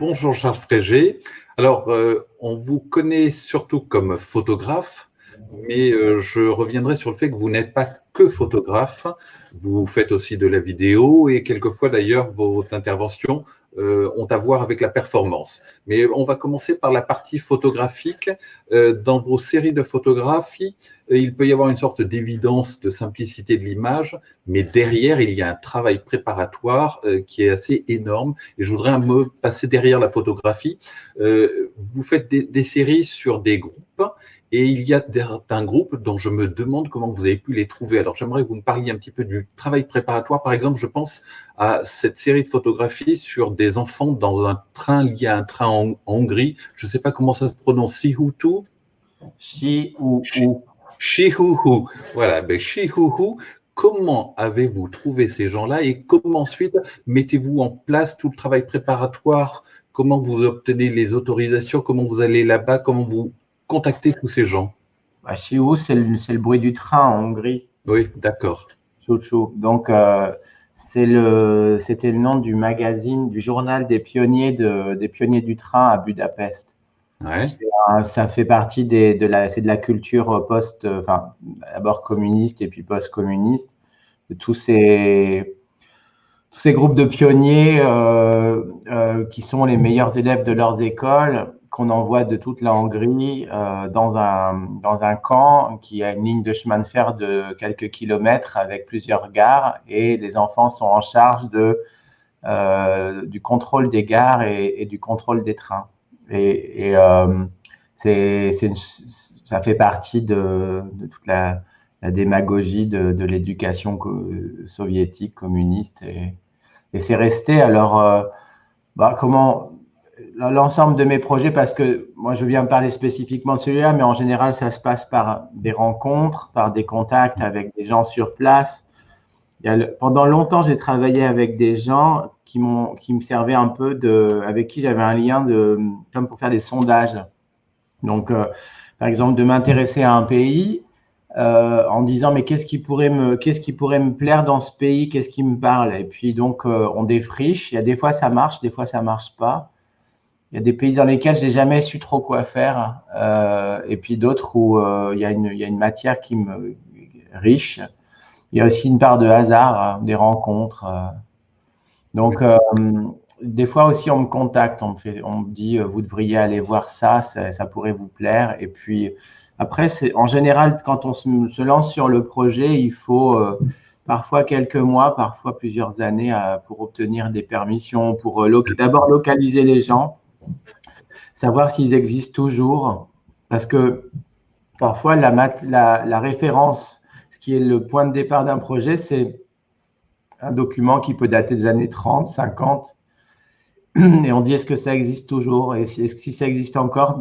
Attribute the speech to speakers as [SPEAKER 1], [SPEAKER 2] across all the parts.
[SPEAKER 1] Bonjour Charles Frégé. Alors, on vous connaît surtout comme photographe, mais je reviendrai sur le fait que vous n'êtes pas que photographe. Vous faites aussi de la vidéo et quelquefois d'ailleurs vos interventions ont à voir avec la performance. Mais on va commencer par la partie photographique. Dans vos séries de photographies, il peut y avoir une sorte d'évidence de simplicité de l'image, mais derrière, il y a un travail préparatoire qui est assez énorme. Et je voudrais me passer derrière la photographie. Vous faites des séries sur des groupes et il y a certains groupes dont je me demande comment vous avez pu les trouver. Alors, j'aimerais que vous me parliez un petit peu du travail préparatoire. Par exemple, je pense à cette série de photographies sur des enfants dans un train lié à un train en Hongrie. Je ne sais pas comment ça se prononce. Sihutu? Chihuhu. Voilà, ben Chihuhu. Comment avez-vous trouvé ces gens-là et comment ensuite mettez-vous en place tout le travail préparatoire? Comment vous obtenez les autorisations? Comment vous allez là-bas? Comment vous contactez tous ces gens?
[SPEAKER 2] Chihuhu, c'est le bruit du train en Hongrie.
[SPEAKER 1] Oui, d'accord.
[SPEAKER 2] Chouchou. Donc, c'était le nom du magazine, du journal des pionniers du train à Budapest.
[SPEAKER 1] Ouais.
[SPEAKER 2] Ça fait partie c'est de la culture enfin, d'abord communiste et puis post-communiste, de tous ces groupes de pionniers qui sont les meilleurs élèves de leurs écoles, qu'on envoie de toute la Hongrie dans un camp qui a une ligne de chemin de fer de quelques kilomètres avec plusieurs gares, et les enfants sont en charge du contrôle des gares et du contrôle des trains. Ça fait partie de toute la démagogie de l'éducation soviétique, communiste, et c'est resté. Alors, comment l'ensemble de mes projets, parce que moi je viens parler spécifiquement de celui-là, mais en général ça se passe par des rencontres, par des contacts avec des gens sur place. Pendant longtemps, j'ai travaillé avec des gens qui me servaient un peu avec qui j'avais un lien comme pour faire des sondages. Donc, par exemple, de m'intéresser à un pays en disant mais qu'est-ce qui pourrait me plaire dans ce pays, qu'est-ce qui me parle, et puis donc on défriche. Il y a des fois ça marche, des fois ça marche pas. Il y a des pays dans lesquels j'ai jamais su trop quoi faire, et puis d'autres où il y a une matière qui me riche. Il y a aussi une part de hasard, des rencontres. Donc, des fois aussi, on me contacte, on me dit, vous devriez aller voir ça pourrait vous plaire. Et puis, après, en général, quand on se lance sur le projet, il faut parfois quelques mois, parfois plusieurs années pour obtenir des permissions, pour d'abord localiser les gens, savoir s'ils existent toujours. Parce que parfois, la référence, ce qui est le point de départ d'un projet, c'est un document qui peut dater des années 30, 50, et on dit est-ce que ça existe toujours, et si ça existe encore,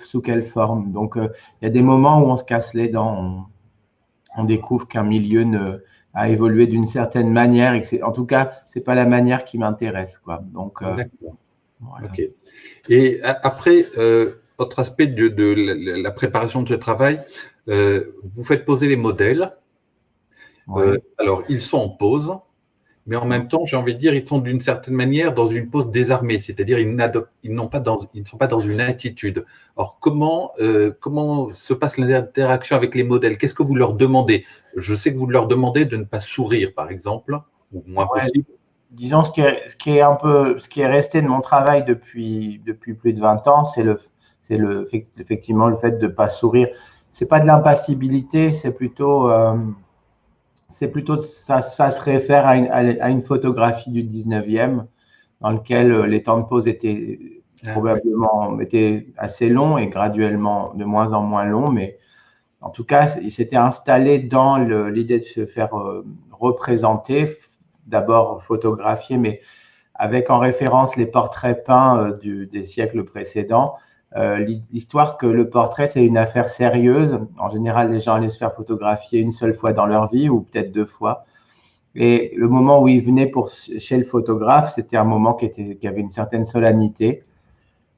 [SPEAKER 2] sous quelle forme. Donc, il y a des moments où on se casse les dents, on découvre qu'un milieu a évolué d'une certaine manière, et en tout cas, c'est pas la manière qui m'intéresse, quoi. Donc,
[SPEAKER 1] d'accord. Voilà. Ok. Et après, autre aspect de la préparation de ce travail, vous faites poser les modèles.
[SPEAKER 2] Ouais.
[SPEAKER 1] Alors, ils sont en pose, mais en même temps, j'ai envie de dire, ils sont d'une certaine manière dans une pose désarmée, c'est-à-dire ils ne sont pas dans une attitude. Or, comment se passe l'interaction avec les modèles? Qu'est-ce que vous leur demandez? Je sais que vous leur demandez de ne pas sourire, par exemple, ou moins possible.
[SPEAKER 2] Disons, ce qui est resté de mon travail depuis plus de 20 ans, c'est effectivement le fait de ne pas sourire. C'est pas de l'impassibilité, c'est plutôt ça se réfère à une photographie du 19e dans lequel les temps de pause étaient probablement assez longs et graduellement de moins en moins longs, mais en tout cas, il s'était installé dans l'idée de se faire représenter, d'abord photographier, mais avec en référence les portraits peints des siècles précédents. L'histoire que le portrait, c'est une affaire sérieuse. En général, les gens allaient se faire photographier une seule fois dans leur vie, ou peut-être 2 fois. Et le moment où ils venaient chez le photographe, c'était un moment qui avait une certaine solennité.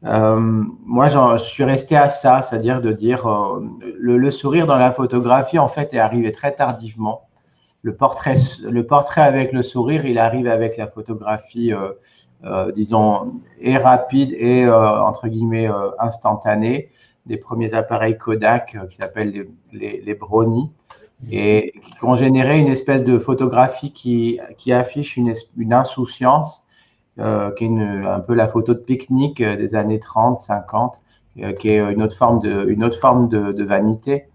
[SPEAKER 2] Moi, je suis resté à ça, c'est-à-dire de dire le sourire dans la photographie, en fait, est arrivé très tardivement. Le portrait avec le sourire, il arrive avec la photographie disons, et rapide et, entre guillemets, instantané, des premiers appareils Kodak qui s'appellent les Brownie, et qui ont généré une espèce de photographie qui affiche une insouciance, qui est un peu la photo de pique-nique des années 30, 50, qui est une autre forme de vanité.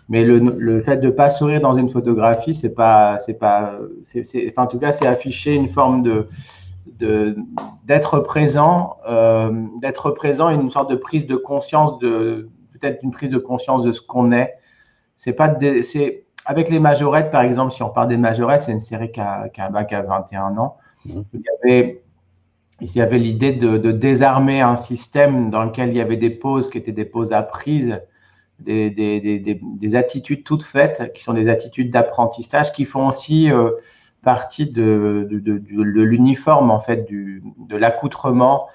[SPEAKER 2] Mais le fait de ne pas sourire dans une photographie, en tout cas, c'est afficher une forme d'être présent, une sorte de prise de conscience, peut-être une prise de conscience de ce qu'on est. Avec les majorettes, par exemple, si on parle des majorettes, c'est une série qui a 21 ans. Il y avait l'idée de désarmer un système dans lequel il y avait des poses qui étaient des poses apprises, des attitudes toutes faites, qui sont des attitudes d'apprentissage, qui font aussi partie de l'uniforme, en fait, de l'accoutrement.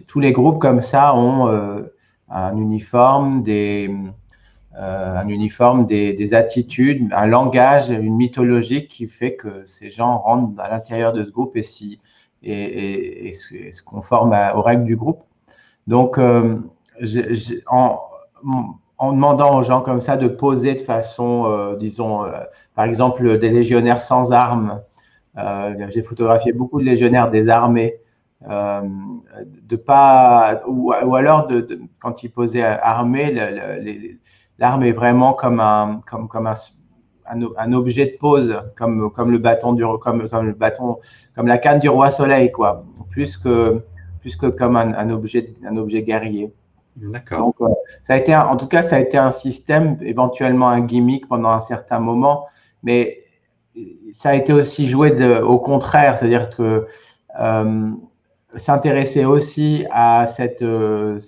[SPEAKER 2] Tous les groupes comme ça ont un uniforme, des attitudes, un langage, une mythologie qui fait que ces gens rentrent à l'intérieur de ce groupe et se conforment aux règles du groupe. Donc, en demandant aux gens comme ça de poser de façon, disons, par exemple, des légionnaires sans armes. J'ai photographié beaucoup de légionnaires désarmés. Ou alors, quand ils posaient armés, l'arme est vraiment comme un objet de pose, comme le bâton comme la canne du roi Soleil, quoi, plus que comme un objet guerrier.
[SPEAKER 1] D'accord.
[SPEAKER 2] Donc, en tout cas, ça a été un système, éventuellement un gimmick pendant un certain moment, mais ça a été aussi joué au contraire, c'est-à-dire que s'intéresser aussi à ce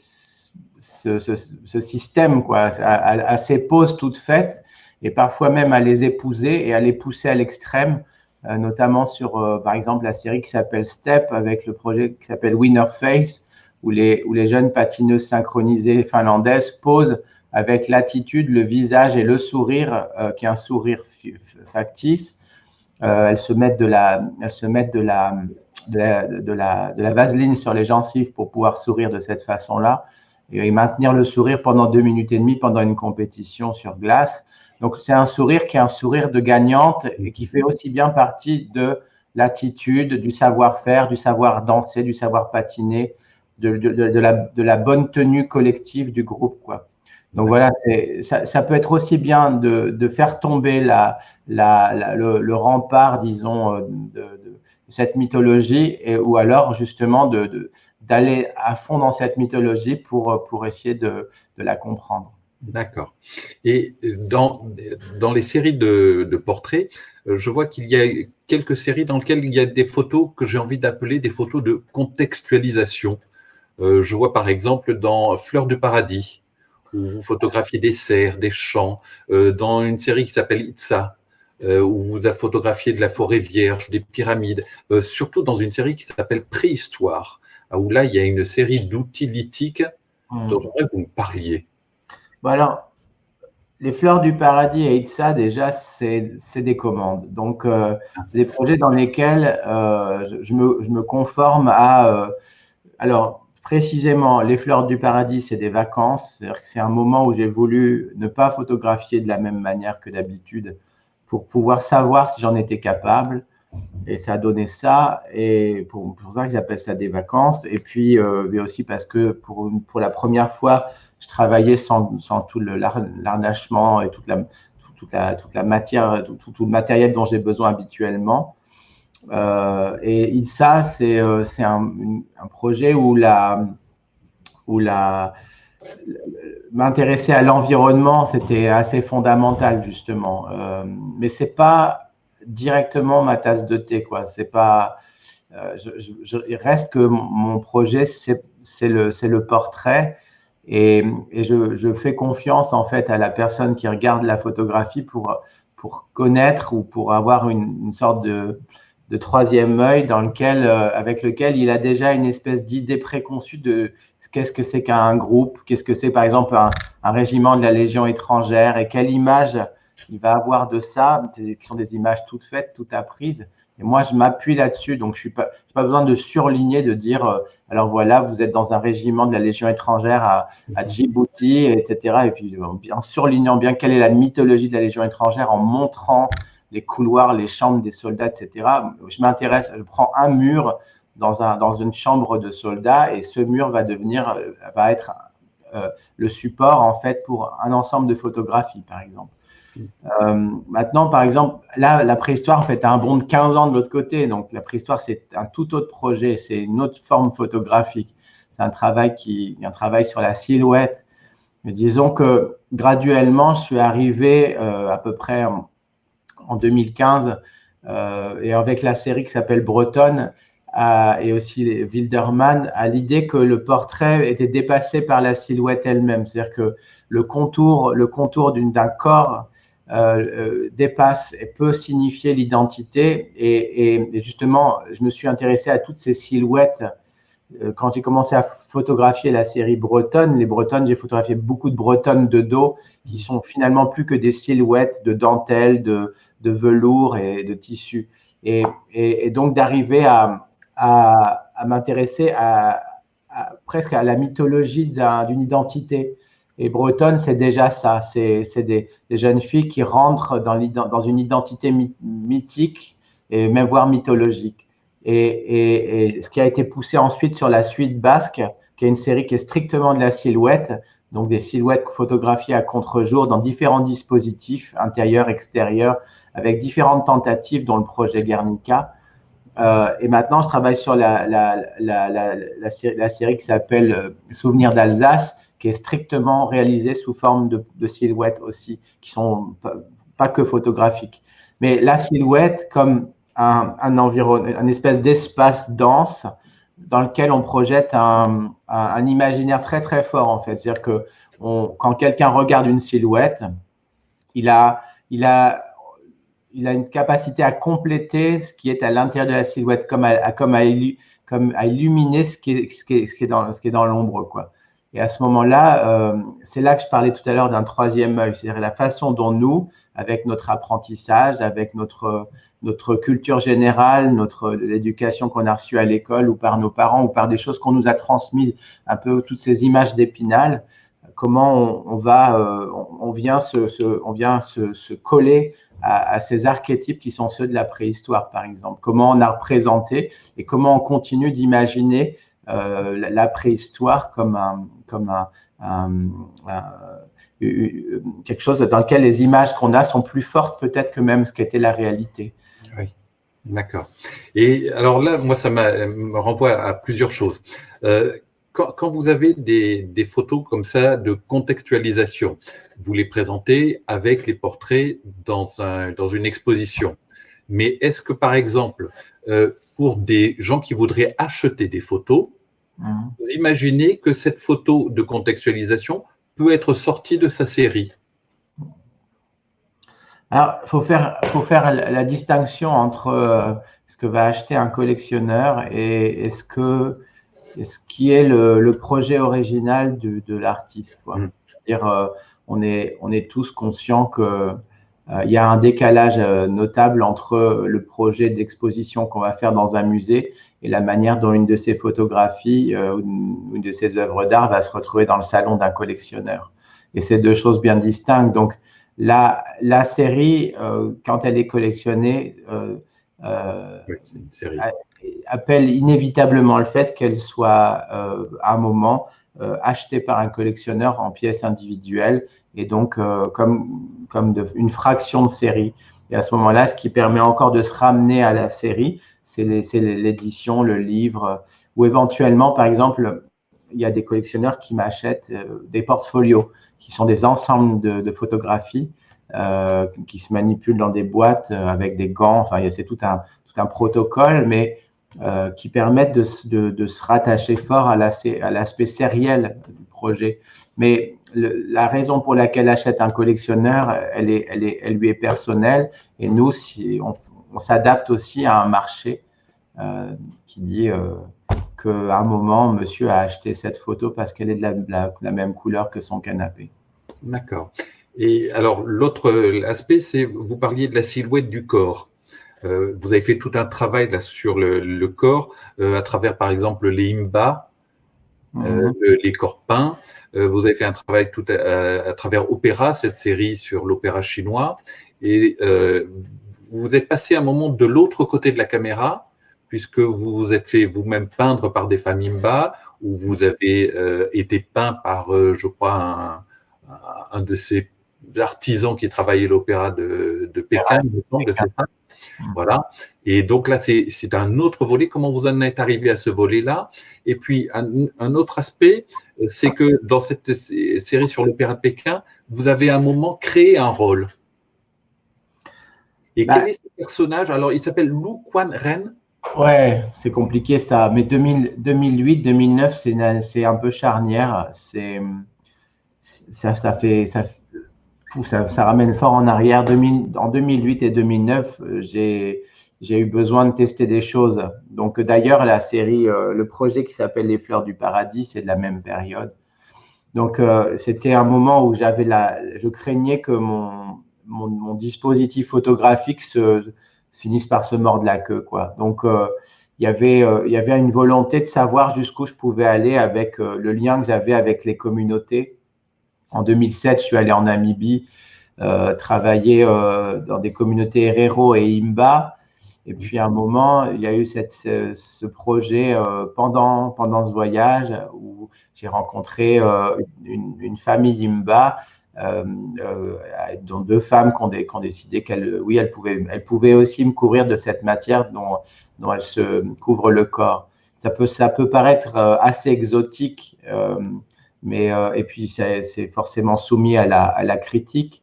[SPEAKER 2] système, quoi, à ces poses toutes faites, et parfois même à les épouser et à les pousser à l'extrême, notamment sur, par exemple, la série qui s'appelle Step, avec le projet qui s'appelle Winner Face, où les jeunes patineuses synchronisées finlandaises posent avec l'attitude, le visage et le sourire, qui est un sourire factice. Elles se mettent de la vaseline sur les gencives pour pouvoir sourire de cette façon-là et maintenir le sourire pendant 2 minutes et demie pendant une compétition sur glace. Donc, c'est un sourire qui est un sourire de gagnante et qui fait aussi bien partie de l'attitude, du savoir-faire, du savoir danser, du savoir patiner, de la bonne tenue collective du groupe, quoi. Donc voilà, ça peut être aussi bien de faire tomber le rempart, disons, de cette mythologie, ou alors justement d'aller à fond dans cette mythologie pour essayer de la comprendre.
[SPEAKER 1] D'accord. Et dans les séries de portraits, je vois qu'il y a quelques séries dans lesquelles il y a des photos que j'ai envie d'appeler des photos de contextualisation. Je vois par exemple dans Fleurs du paradis, où vous photographiez des cerfs, des champs, dans une série qui s'appelle Itza, où vous avez photographié de la forêt vierge, des pyramides, surtout dans une série qui s'appelle Préhistoire, où là il y a une série d'outils lithiques dont j'aimerais que vous me parliez.
[SPEAKER 2] Bon, alors, les Fleurs du paradis et Itza, déjà, c'est des commandes. Donc, c'est des projets dans lesquels je me conforme à… alors, précisément, les Fleurs du paradis, c'est des vacances. C'est-à-dire que c'est un moment où j'ai voulu ne pas photographier de la même manière que d'habitude pour pouvoir savoir si j'en étais capable. Et ça a donné ça. Et pour ça que j'appelle ça des vacances. Et puis, mais aussi parce que pour la première fois, je travaillais sans tout l'arnachement et toute la matière, tout le matériel dont j'ai besoin habituellement. Et ça, c'est un projet où m'intéresser à l'environnement, c'était assez fondamental, justement. Mais c'est pas directement ma tasse de thé, quoi. C'est pas… il reste que mon projet, c'est le portrait. Et je fais confiance, en fait, à la personne qui regarde la photographie pour connaître ou pour avoir une sorte de troisième œil avec lequel il a déjà une espèce d'idée préconçue de qu'est-ce que c'est qu'un groupe, qu'est-ce que c'est, par exemple, un régiment de la Légion étrangère, et quelle image il va avoir de ça, qui sont des images toutes faites, toutes apprises. Et moi, je m'appuie là-dessus, donc je n'ai pas besoin de surligner, de dire, alors voilà, vous êtes dans un régiment de la Légion étrangère à Djibouti, etc. Et puis, en surlignant bien quelle est la mythologie de la Légion étrangère, en montrant les couloirs, les chambres des soldats, etc. Je m'intéresse, je prends un mur dans une chambre de soldats et ce mur va être le support, en fait, pour un ensemble de photographies, par exemple. Maintenant, par exemple, là, la préhistoire, en fait, a un bond de 15 ans de l'autre côté. Donc, la préhistoire, c'est un tout autre projet. C'est une autre forme photographique. C'est un travail sur la silhouette. Mais disons que graduellement, je suis arrivé à peu près en 2015 et avec la série qui s'appelle Bretonne et aussi Wildermann, à l'idée que le portrait était dépassé par la silhouette elle-même. C'est-à-dire que le contour d'un corps dépasse et peut signifier l'identité. Et justement, je me suis intéressé à toutes ces silhouettes. Quand j'ai commencé à photographier la série Bretonne, les Bretonnes, j'ai photographié beaucoup de Bretonnes de dos qui sont finalement plus que des silhouettes de dentelle, de velours et de tissu. Et donc d'arriver à m'intéresser presque à la mythologie d'une identité. Et Bretonne, c'est déjà ça. C'est des jeunes filles qui rentrent dans une identité mythique et même voire mythologique. Et ce qui a été poussé ensuite sur la suite basque, qui est une série qui est strictement de la silhouette, donc des silhouettes photographiées à contre-jour dans différents dispositifs, intérieurs, extérieurs, avec différentes tentatives, dont le projet Guernica. Et maintenant, je travaille sur la série qui s'appelle Souvenirs d'Alsace, qui est strictement réalisée sous forme de silhouettes aussi, qui sont pas que photographiques. Mais la silhouette comme un environnement, une espèce d'espace dense dans lequel on projette un imaginaire très très fort en fait. C'est-à-dire que quand quelqu'un regarde une silhouette, il a une capacité à compléter ce qui est à l'intérieur de la silhouette, comme à illuminer ce qui est dans l'ombre, quoi. Et à ce moment-là, c'est là que je parlais tout à l'heure d'un troisième œil, c'est-à-dire la façon dont nous, avec notre apprentissage, avec notre culture générale, l'éducation qu'on a reçue à l'école ou par nos parents ou par des choses qu'on nous a transmises, un peu toutes ces images d'Épinal, comment on vient se coller à ces archétypes qui sont ceux de la préhistoire, par exemple. Comment on a représenté et comment on continue d'imaginer la préhistoire comme quelque chose dans lequel les images qu'on a sont plus fortes peut-être que même ce qu'était la réalité.
[SPEAKER 1] Oui, d'accord. Et alors là, moi, ça me renvoie à plusieurs choses. Quand vous avez des photos comme ça de contextualisation, vous les présentez avec les portraits dans une exposition. Mais est-ce que, par exemple, pour des gens qui voudraient acheter des photos, vous imaginez que cette photo de contextualisation peut être sortie de sa série?
[SPEAKER 2] Alors, il faut faire la distinction entre ce que va acheter un collectionneur et ce qui est le projet original de l'artiste. C'est-à-dire, on est tous conscients que il y a un décalage notable entre le projet d'exposition qu'on va faire dans un musée et la manière dont une de ces photographies ou une de ces œuvres d'art va se retrouver dans le salon d'un collectionneur. Et c'est deux choses bien distinctes. Donc, la série, quand elle est collectionnée, appelle inévitablement le fait qu'elle soit à un moment achetée par un collectionneur en pièces individuelles et donc comme une fraction de série. Et à ce moment-là, ce qui permet encore de se ramener à la série, c'est l'édition, le livre, ou éventuellement, par exemple, il y a des collectionneurs qui m'achètent des portfolios, qui sont des ensembles de photographies qui se manipulent dans des boîtes avec des gants. Enfin, c'est tout un protocole, mais qui permettent de se rattacher fort à l'aspect sériel du projet. Mais la raison pour laquelle achète un collectionneur, elle lui est personnelle. Et nous, si on s'adapte aussi à un marché qui dit qu'à un moment, monsieur a acheté cette photo parce qu'elle est de la même couleur que son canapé.
[SPEAKER 1] D'accord. Et alors, l'autre aspect, c'est, vous parliez de la silhouette du corps. Vous avez fait tout un travail là sur le corps, à travers, par exemple, les Imba,
[SPEAKER 2] Mhm.
[SPEAKER 1] les corps peints. Vous avez fait un travail tout à travers Opéra, cette série sur l'opéra chinois. Et vous êtes passé un moment de l'autre côté de la caméra, puisque vous vous êtes fait vous-même peindre par des femmes Imba, où vous avez été peint par, je crois, un de ces artisans qui travaillaient l'opéra de Pékin, il me semble, c'est ça. Voilà. Et donc là, c'est un autre volet. Comment vous en êtes arrivé à ce volet-là? Et puis, un autre aspect, c'est que dans cette série sur l'opéra de Pékin, vous avez à un moment créé un rôle. Et quel
[SPEAKER 2] Bah,
[SPEAKER 1] est ce personnage? Alors, il s'appelle Lu Quan Ren.
[SPEAKER 2] ouais, c'est compliqué ça. Mais 2008, 2009, c'est un peu charnière. Ça ramène fort en arrière. En 2008 et 2009, j'ai eu besoin de tester des choses. Donc d'ailleurs, la série, le projet qui s'appelle Les Fleurs du Paradis, c'est de la même période. Donc c'était un moment où je craignais que mon dispositif photographique finisse par se mordre la queue, quoi. Donc il y avait une volonté de savoir jusqu'où je pouvais aller avec le lien que j'avais avec les communautés. En 2007, je suis allé en Namibie travailler dans des communautés Herero et Imba. Et puis à un moment, il y a eu ce projet pendant ce voyage où j'ai rencontré une famille Imba, euh, euh, dont deux femmes qui ont décidé qu'elles, oui, elles pouvaient aussi me couvrir de cette matière dont elles se couvrent le corps. Ça peut paraître assez exotique, et puis c'est forcément soumis à la critique,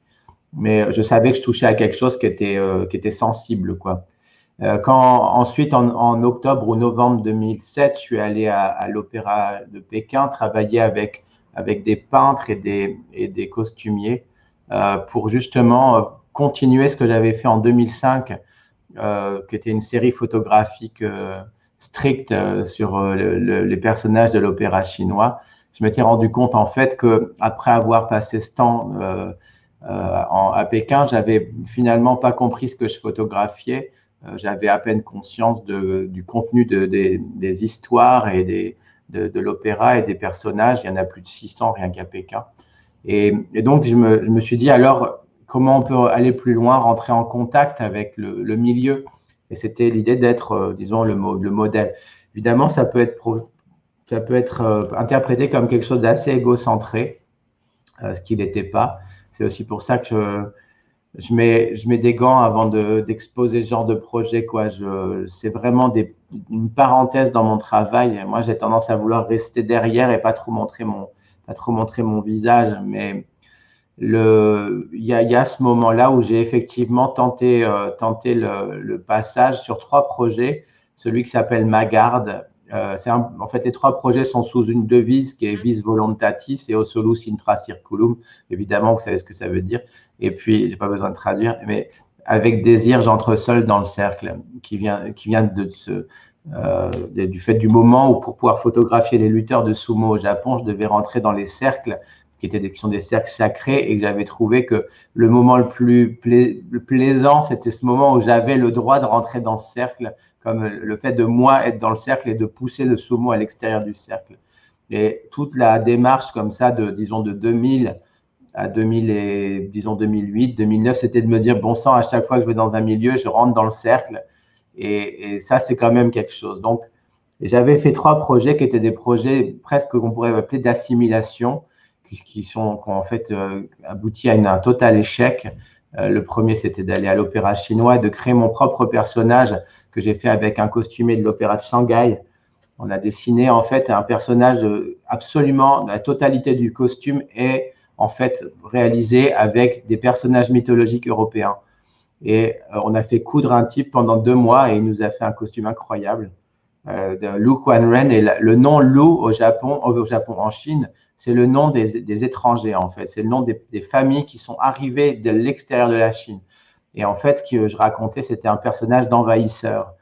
[SPEAKER 2] mais je savais que je touchais à quelque chose qui était sensible, quoi. Quand ensuite, en octobre ou novembre 2007, je suis allé à l'Opéra de Pékin travailler avec des peintres et des costumiers pour justement continuer ce que j'avais fait en 2005, qui était une série photographique stricte sur les personnages de l'opéra chinois. Je m'étais rendu compte en fait que après avoir passé ce temps à Pékin, j'avais finalement pas compris ce que je photographiais. J'avais à peine conscience du contenu des histoires de l'opéra et des personnages. Il y en a plus de 600 rien qu'à Pékin. Et donc, je me suis dit, alors, comment on peut aller plus loin, rentrer en contact avec le milieu? Et c'était l'idée d'être, disons, le modèle. Évidemment, ça peut être interprété comme quelque chose d'assez égocentré, ce qui n'était pas. C'est aussi pour ça que je mets des gants avant d'exposer ce genre de projet, quoi. C'est vraiment une parenthèse dans mon travail. Moi, j'ai tendance à vouloir rester derrière et pas trop montrer mon visage. Mais il y a ce moment-là où j'ai effectivement tenté le passage sur trois projets. Celui qui s'appelle Magarde. En fait, les trois projets sont sous une devise qui est Vis Voluntatis et O Solus Intra Circulum. Évidemment, vous savez ce que ça veut dire. Et puis, j'ai pas besoin de traduire, mais avec désir, j'entre seul dans le cercle, qui vient du fait du moment où, pour pouvoir photographier les lutteurs de sumo au Japon, je devais rentrer dans les cercles qui sont des cercles sacrés, et que j'avais trouvé que le moment le plus plaisant, c'était ce moment où j'avais le droit de rentrer dans ce cercle, comme le fait de moi être dans le cercle et de pousser le sumo à l'extérieur du cercle. Et toute la démarche comme ça, disons de 2000 à 2000 et, disons 2008, 2009, c'était de me dire, bon sang, à chaque fois que je vais dans un milieu, je rentre dans le cercle. Et ça, c'est quand même quelque chose. Donc, j'avais fait trois projets qui étaient des projets presque qu'on pourrait appeler d'assimilation, qui ont en fait abouti à un total échec. Le premier, c'était d'aller à l'opéra chinois, de créer mon propre personnage que j'ai fait avec un costumier de l'opéra de Shanghai. On a dessiné en fait un personnage absolument, la totalité du costume est en fait réalisé avec des personnages mythologiques européens. Et on a fait coudre un type pendant 2 mois et il nous a fait un costume incroyable. De Lu Quan Ren. Et le nom Lu au Japon, en Chine, c'est le nom des étrangers, en fait. C'est le nom des familles qui sont arrivées de l'extérieur de la Chine. Et en fait, ce que je racontais, c'était un personnage d'envahisseur.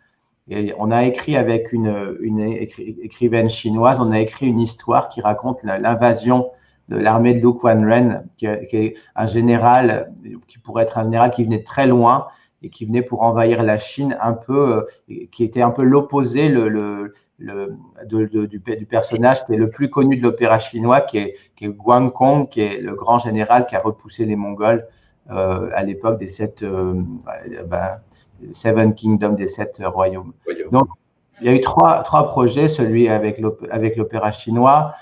[SPEAKER 2] Et on a écrit avec une écrivaine chinoise, on a écrit une histoire qui raconte l'invasion de l'armée de Lu Quanren, qui est un général, qui pourrait être un général qui venait de très loin et qui venait pour envahir la Chine un peu, qui était un peu l'opposé du personnage qui est le plus connu de l'opéra chinois, qui est Guang Kong, qui est le grand général qui a repoussé les Mongols à l'époque des Seven Kingdoms, des 7 royaumes. Donc, il y a eu trois projets, celui avec l'opéra chinois,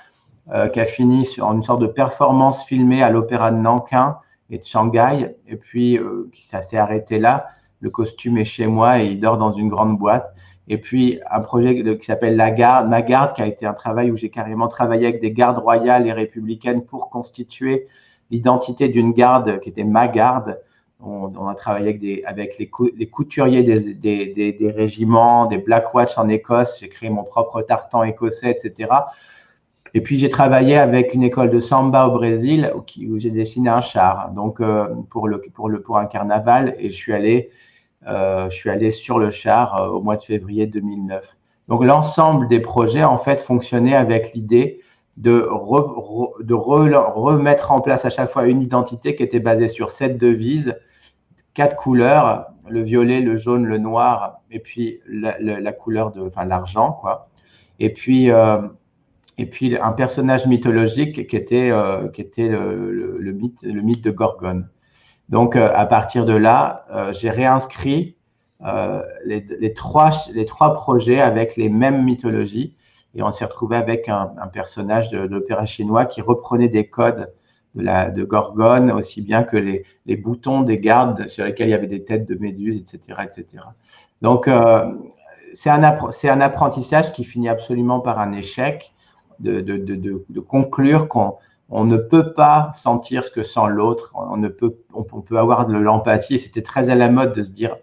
[SPEAKER 2] qui a fini en une sorte de performance filmée à l'opéra de Nankin et de Shanghai, et puis ça s'est arrêté là. Le costume est chez moi et il dort dans une grande boîte. Et puis un projet qui s'appelle Ma Garde, qui a été un travail où j'ai carrément travaillé avec des gardes royales et républicaines pour constituer l'identité d'une garde qui était Ma Garde. On a travaillé avec les couturiers des régiments, des Black Watch en Écosse. J'ai créé mon propre tartan écossais, etc. Et puis, j'ai travaillé avec une école de samba au Brésil où j'ai dessiné un char, donc pour un carnaval, et je suis allé sur le char au mois de février 2009. Donc, l'ensemble des projets, en fait, fonctionnait avec l'idée de remettre en place à chaque fois une identité qui était basée sur 7 devises, 4 couleurs, le violet, le jaune, le noir, et puis la couleur l'argent, quoi. Et puis un personnage mythologique qui était le mythe de Gorgone. Donc, à partir de là, j'ai réinscrit les trois projets avec les mêmes mythologies, et on s'est retrouvé avec un personnage de l'opéra chinois qui reprenait des codes de Gorgone, aussi bien que les boutons des gardes sur lesquels il y avait des têtes de méduses, etc., etc. Donc, c'est un apprentissage qui finit absolument par un échec, de conclure qu'on ne peut pas sentir ce que sent l'autre, on peut avoir de l'empathie, et c'était très à la mode de se dire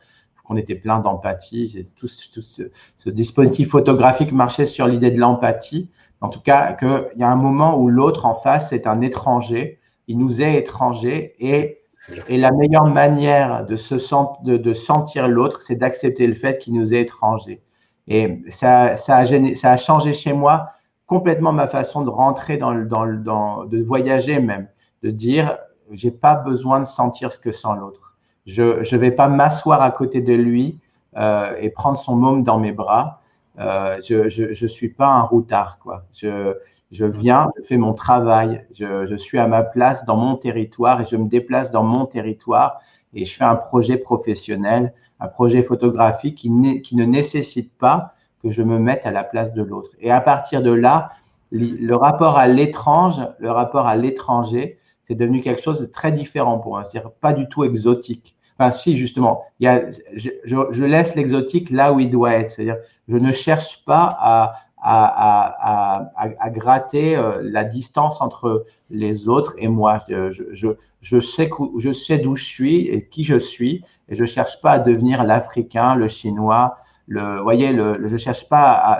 [SPEAKER 2] qu'on était plein d'empathie, tout ce dispositif photographique marchait sur l'idée de l'empathie, en tout cas qu'il y a un moment où l'autre en face est un étranger, il nous est étranger, et la meilleure manière de sentir l'autre, c'est d'accepter le fait qu'il nous est étranger. Et ça a changé chez moi complètement ma façon de rentrer de voyager même, de dire, j'ai pas besoin de sentir ce que sent l'autre. Je vais pas m'asseoir à côté de lui et prendre son môme dans mes bras. Je suis pas un routard, quoi. Je viens, je fais mon travail, je suis à ma place dans mon territoire et je me déplace dans mon territoire et je fais un projet professionnel, un projet photographique qui ne nécessite pas que je me mette à la place de l'autre. Et à partir de là, le rapport à l'étranger, c'est devenu quelque chose de très différent pour moi, c'est-à-dire pas du tout exotique. Enfin, si, justement, je laisse l'exotique là où il doit être, c'est-à-dire je ne cherche pas à gratter la distance entre les autres et moi. Je sais d'où je suis et qui je suis, et je ne cherche pas à devenir l'Africain, le Chinois. Je cherche pas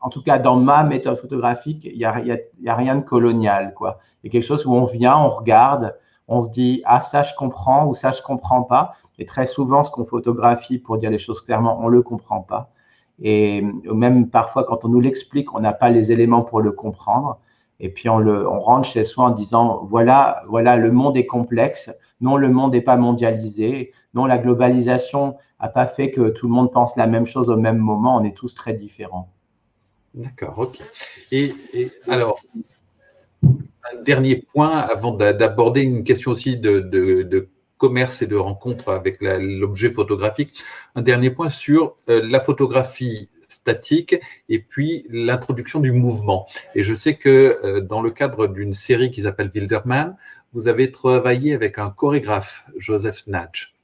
[SPEAKER 2] en tout cas dans ma méthode photographique, il y a rien de colonial, quoi. Il y a quelque chose où on vient, on regarde, on se dit ah ça je comprends ou ça je comprends pas. Et très souvent ce qu'on photographie, pour dire les choses clairement, on le comprend pas. Et même parfois quand on nous l'explique, on n'a pas les éléments pour le comprendre. Et puis on rentre chez soi en disant voilà, le monde est complexe. Non, le monde n'est pas mondialisé. Non, la globalisation n'a pas fait que tout le monde pense la même chose au même moment. On est tous très différents.
[SPEAKER 1] D'accord, ok. Et alors, un dernier point avant d'aborder une question aussi de commerce et de rencontre avec l'objet photographique. Un dernier point sur la photographie statique et puis l'introduction du mouvement. Et je sais que dans le cadre d'une série qui s'appelle Wilderman, vous avez travaillé avec un chorégraphe, Joseph Snatch,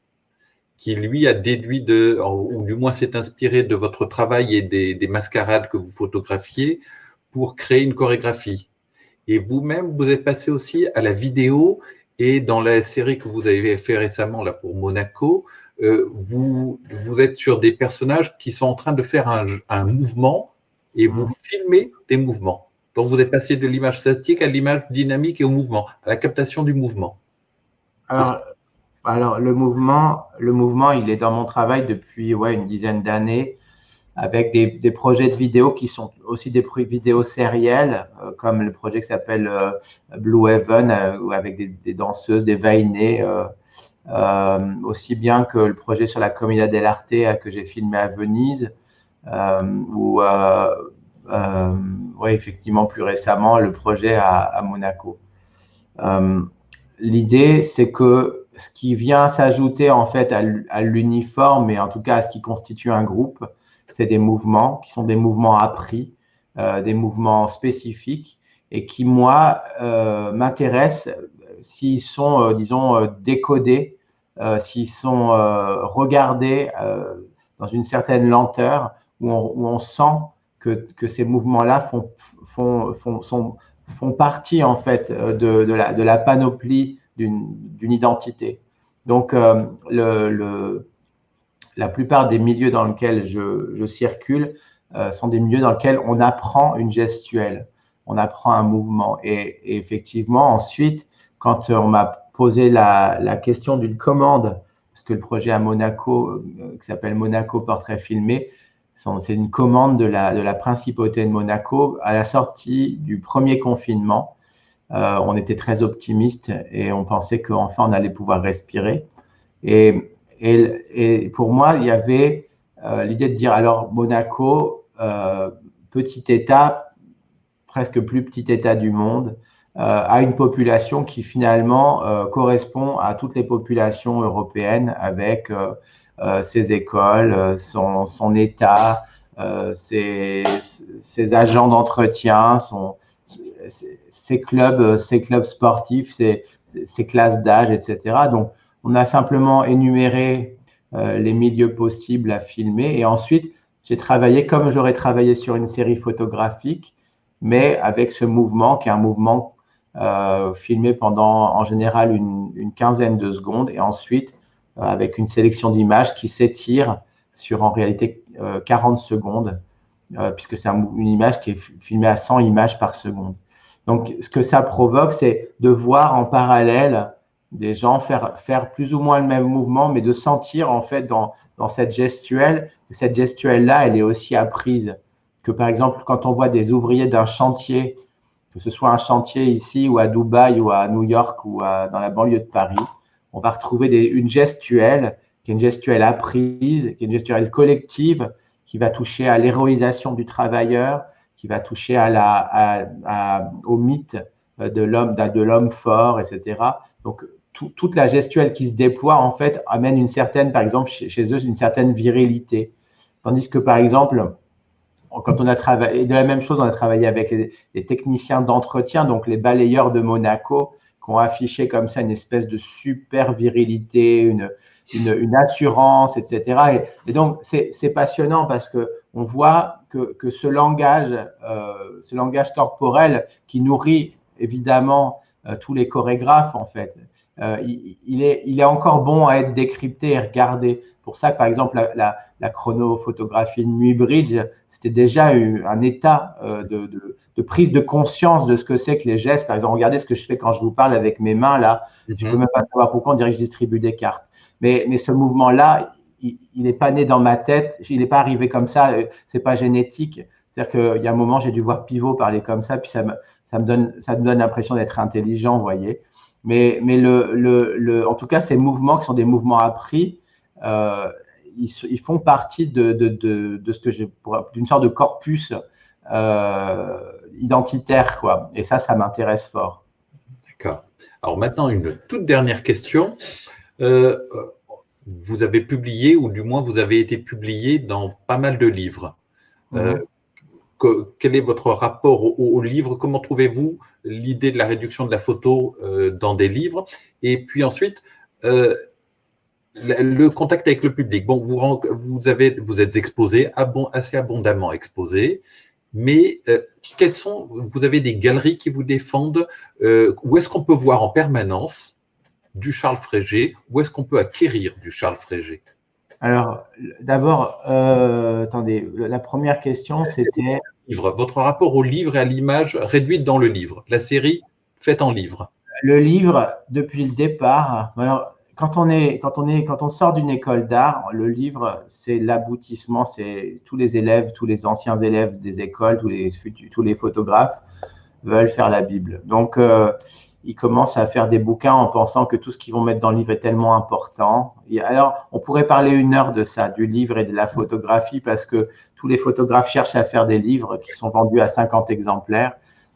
[SPEAKER 1] qui lui a déduit ou du moins s'est inspiré de votre travail et des mascarades que vous photographiez pour créer une chorégraphie. Et vous-même, vous êtes passé aussi à la vidéo, et dans la série que vous avez fait récemment là pour Monaco, vous êtes sur des personnages qui sont en train de faire un mouvement et vous filmez des mouvements. Donc vous êtes passé de l'image statique à l'image dynamique et au mouvement, à la captation du mouvement.
[SPEAKER 2] Alors le mouvement, il est dans mon travail depuis une dizaine d'années. avec des projets de vidéos qui sont aussi des vidéos sérielles, comme le projet qui s'appelle Blue Heaven, avec des danseuses, des vainées, aussi bien que le projet sur la Commedia dell'arte que j'ai filmé à Venise, ou ouais, effectivement plus récemment le projet à Monaco. L'idée, c'est que ce qui vient s'ajouter en fait à l'uniforme, et en tout cas à ce qui constitue un groupe, c'est des mouvements qui sont des mouvements appris, des mouvements spécifiques, et qui, moi, m'intéressent s'ils sont, disons, décodés, s'ils sont regardés dans une certaine lenteur, où on sent que ces mouvements-là font partie en fait de la panoplie d'une identité. Donc, la plupart des milieux dans lesquels je circule sont des milieux dans lesquels on apprend une gestuelle, on apprend un mouvement. Et effectivement, ensuite, quand on m'a posé la question d'une commande, parce que le projet à Monaco, qui s'appelle Monaco Portrait Filmé, c'est une commande de la principauté de Monaco à la sortie du premier confinement. On était très optimistes et on pensait qu'enfin on allait pouvoir respirer. Et pour moi, il y avait l'idée de dire, alors Monaco, petit État, presque plus petit État du monde, a une population qui finalement correspond à toutes les populations européennes, avec ses écoles, son État, ses agents d'entretien, ses clubs sportifs, ses classes d'âge, etc. Donc, on a simplement énuméré les milieux possibles à filmer. Et ensuite, j'ai travaillé comme j'aurais travaillé sur une série photographique, mais avec ce mouvement qui est un mouvement filmé pendant en général une quinzaine de secondes, et ensuite avec une sélection d'images qui s'étire sur en réalité 40 secondes, puisque c'est une image qui est filmée à 100 images par seconde. Donc, ce que ça provoque, c'est de voir en parallèle des gens faire plus ou moins le même mouvement, mais de sentir en fait dans cette gestuelle, que cette gestuelle-là, elle est aussi apprise. Que par exemple, quand on voit des ouvriers d'un chantier, que ce soit un chantier ici ou à Dubaï ou à New York ou dans la banlieue de Paris, on va retrouver une gestuelle qui est une gestuelle apprise, qui est une gestuelle collective, qui va toucher à l'héroïsation du travailleur, qui va toucher au mythe de l'homme fort, etc. Donc, toute la gestuelle qui se déploie, en fait, amène une certaine, par exemple, chez eux, une certaine virilité. Tandis que, par exemple, quand on a travaillé, de la même chose, on a travaillé avec les techniciens d'entretien, donc les balayeurs de Monaco, qui ont affiché comme ça une espèce de super virilité, une assurance, etc. Et donc, c'est passionnant parce qu'on voit que ce langage corporel qui nourrit évidemment tous les chorégraphes, en fait, il est encore bon à être décrypté et regardé. Pour ça que, par exemple, la chronophotographie de Muybridge, c'était déjà un état de prise de conscience de ce que c'est que les gestes. Par exemple, regardez ce que je fais quand je vous parle avec mes mains, là. Je ne peux même pas savoir pourquoi on dirait que je distribue des cartes. Mais ce mouvement-là, il n'est pas né dans ma tête, il n'est pas arrivé comme ça, ce n'est pas génétique. C'est-à-dire qu'il y a un moment, j'ai dû voir Pivot parler comme ça, puis ça me donne l'impression d'être intelligent, vous voyez. Mais en tout cas, ces mouvements qui sont des mouvements appris, ils font partie de ce que d'une sorte de corpus identitaire, quoi. Et ça m'intéresse fort.
[SPEAKER 1] D'accord. Alors maintenant, une toute dernière question. Vous avez publié, ou du moins vous avez été publié dans pas mal de livres. Quel est votre rapport au livre? Comment trouvez-vous l'idée de la réduction de la photo dans des livres? Et puis ensuite, le contact avec le public. Bon, vous êtes exposé, assez abondamment exposé, mais vous avez des galeries qui vous défendent? Où est-ce qu'on peut voir en permanence du Charles Frégé? Où est-ce qu'on peut acquérir du Charles Frégé?
[SPEAKER 2] Alors, d'abord, attendez, la première question, c'était…
[SPEAKER 1] Votre rapport au livre et à l'image réduite dans le livre, la série faite en livre.
[SPEAKER 2] Le livre, depuis le départ, alors, quand on sort d'une école d'art, le livre, c'est l'aboutissement, c'est tous les élèves, tous les anciens élèves des écoles, tous les photographes veulent faire la Bible. Donc, ils commencent à faire des bouquins en pensant que tout ce qu'ils vont mettre dans le livre est tellement important. Alors, on pourrait parler 1 heure de ça, du livre et de la photographie, parce que tous les photographes cherchent à faire des livres qui sont vendus à 50 exemplaires.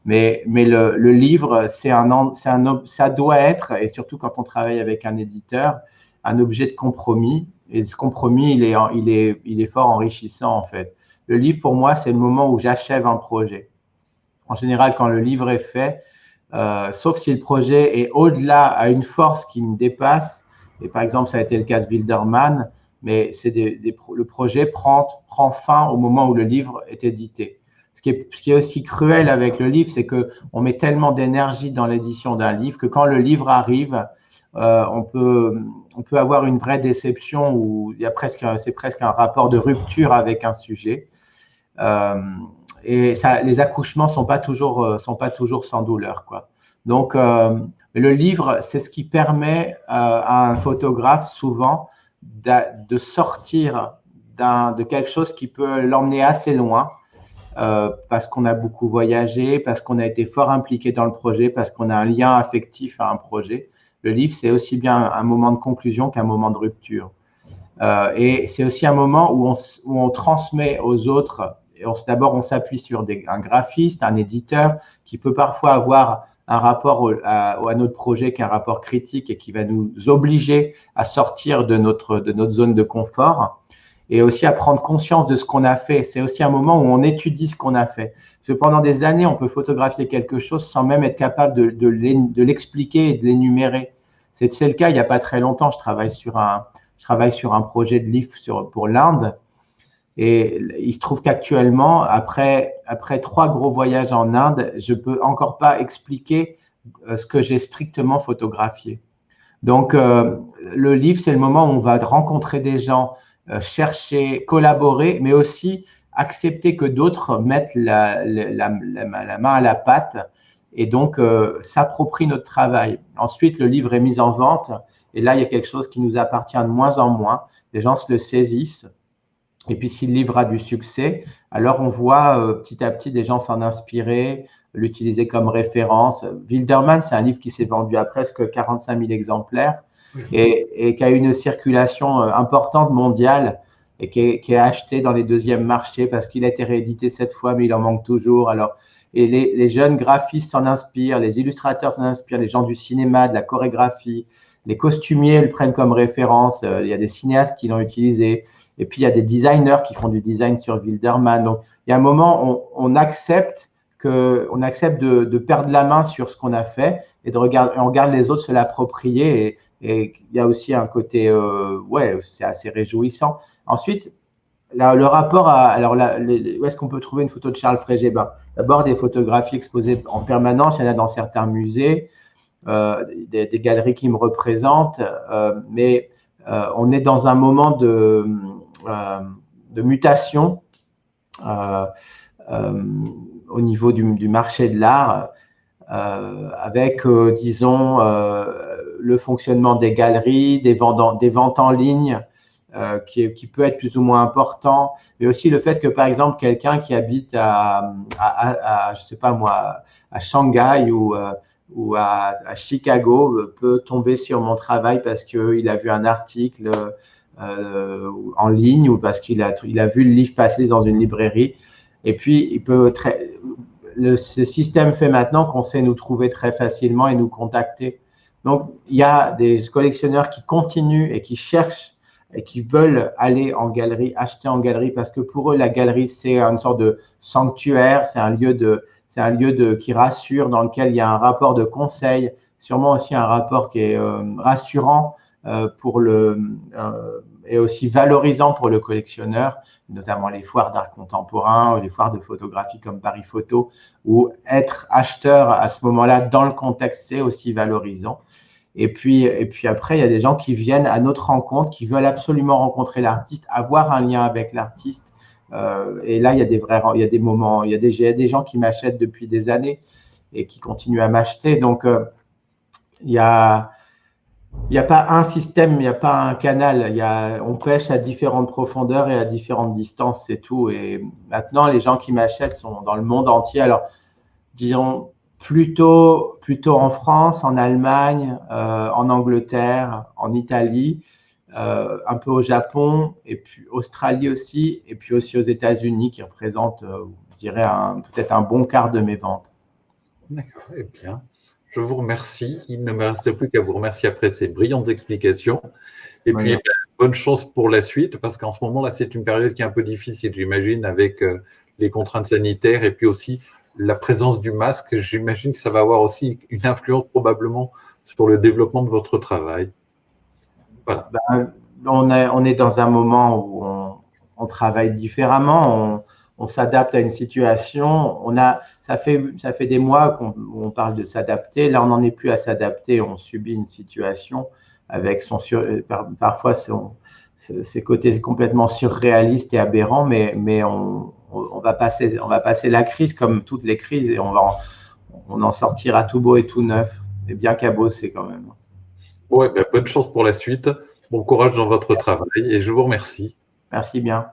[SPEAKER 2] Mais le livre, ça doit être, et surtout quand on travaille avec un éditeur, un objet de compromis. Et ce compromis, il est fort enrichissant, en fait. Le livre, pour moi, c'est le moment où j'achève un projet. En général, quand le livre est fait, sauf si le projet est au-delà, à une force qui me dépasse, et par exemple, ça a été le cas de Wildermann, mais le projet prend fin au moment où le livre est édité. Ce qui est aussi cruel avec le livre, c'est qu'on met tellement d'énergie dans l'édition d'un livre que quand le livre arrive, on peut avoir une vraie déception où c'est presque un rapport de rupture avec un sujet. Et ça, les accouchements sont pas toujours sans douleur, quoi. Donc, le livre, c'est ce qui permet à un photographe souvent de sortir de quelque chose qui peut l'emmener assez loin. Parce qu'on a beaucoup voyagé, parce qu'on a été fort impliqué dans le projet, parce qu'on a un lien affectif à un projet. Le livre, c'est aussi bien un moment de conclusion qu'un moment de rupture. Et c'est aussi un moment où on transmet aux autres. D'abord, on s'appuie sur un graphiste, un éditeur, qui peut parfois avoir un rapport à notre projet qui est un rapport critique et qui va nous obliger à sortir de notre zone de confort. Et aussi à prendre conscience de ce qu'on a fait. C'est aussi un moment où on étudie ce qu'on a fait. Parce que pendant des années, on peut photographier quelque chose sans même être capable de l'expliquer et de l'énumérer. C'est le cas il n'y a pas très longtemps. Je travaille sur un projet de livre pour l'Inde. Et il se trouve qu'actuellement, après 3 gros voyages en Inde, je ne peux encore pas expliquer ce que j'ai strictement photographié. Donc, le livre, c'est le moment où on va rencontrer des gens, chercher, collaborer, mais aussi accepter que d'autres mettent la main à la pâte et donc s'approprient notre travail. Ensuite, le livre est mis en vente et là, il y a quelque chose qui nous appartient de moins en moins. Les gens se le saisissent. Et puis, si le livre a du succès, alors on voit petit à petit des gens s'en inspirer, l'utiliser comme référence. Wildermann, c'est un livre qui s'est vendu à presque 45 000 exemplaires et qui a une circulation importante mondiale et qui est acheté dans les deuxièmes marchés parce qu'il a été réédité 7 fois, mais il en manque toujours. Alors, et les jeunes graphistes s'en inspirent, les illustrateurs s'en inspirent, les gens du cinéma, de la chorégraphie, les costumiers le prennent comme référence. Il y a des cinéastes qui l'ont utilisé. Et puis, il y a des designers qui font du design sur Wildermann. Donc, il y a un moment où on accepte de perdre la main sur ce qu'on a fait et on regarde les autres se l'approprier. Et il y a aussi un côté, c'est assez réjouissant. Ensuite, le rapport où est-ce qu'on peut trouver une photo de Charles Frégé? D'abord, des photographies exposées en permanence. Il y en a dans certains musées, des galeries qui me représentent. Mais on est dans un moment de mutation au niveau du marché de l'art, avec, disons, le fonctionnement des galeries, des ventes en ligne, qui peut être plus ou moins important, mais aussi le fait que, par exemple, quelqu'un qui habite je sais pas moi, à Shanghai ou à Chicago peut tomber sur mon travail parce qu'il a vu un article en ligne ou parce qu'il a vu le livre passer dans une librairie. Et puis, ce système fait maintenant qu'on sait nous trouver très facilement et nous contacter. Donc, il y a des collectionneurs qui continuent et qui cherchent et qui veulent aller en galerie, acheter en galerie, parce que pour eux, la galerie, c'est une sorte de sanctuaire, c'est un lieu qui rassure, dans lequel il y a un rapport de conseil, sûrement aussi un rapport qui est rassurant et aussi valorisant pour le collectionneur, notamment les foires d'art contemporain ou les foires de photographie comme Paris Photo, où être acheteur à ce moment-là, dans le contexte, c'est aussi valorisant. Et puis après, il y a des gens qui viennent à notre rencontre, qui veulent absolument rencontrer l'artiste, avoir un lien avec l'artiste. Et là, il y a des moments, il y a des gens qui m'achètent depuis des années et qui continuent à m'acheter. Donc, il y a Il n'y a pas un système, il n'y a pas un canal. On pêche à différentes profondeurs et à différentes distances, c'est tout. Et maintenant, les gens qui m'achètent sont dans le monde entier. Alors, disons plutôt en France, en Allemagne, en Angleterre, en Italie, un peu au Japon, et puis Australie aussi, et puis aussi aux États-Unis, qui représentent, je dirais, peut-être un bon quart de mes ventes.
[SPEAKER 1] D'accord, eh bien, je vous remercie. Il ne me reste plus qu'à vous remercier après ces brillantes explications. Et puis, eh
[SPEAKER 2] Voilà.
[SPEAKER 1] bien, bonne chance pour la suite, parce qu'en ce moment-là, c'est une période qui est un peu difficile, j'imagine, avec les contraintes sanitaires et puis aussi la présence du masque. J'imagine que ça va avoir aussi une influence probablement sur le développement de votre travail. Voilà.
[SPEAKER 2] Ben, on est dans un moment où on travaille différemment, on s'adapte à une situation. Ça fait des mois qu'on parle de s'adapter. Là, on n'en est plus à s'adapter. On subit une situation avec parfois ses côtés complètement surréalistes et aberrants, mais on va passer la crise comme toutes les crises et on en sortira tout beau et tout neuf, et bien cabossé quand même.
[SPEAKER 1] Ouais, ben, bonne chance pour la suite. Bon courage dans votre travail et je vous remercie.
[SPEAKER 2] Merci bien.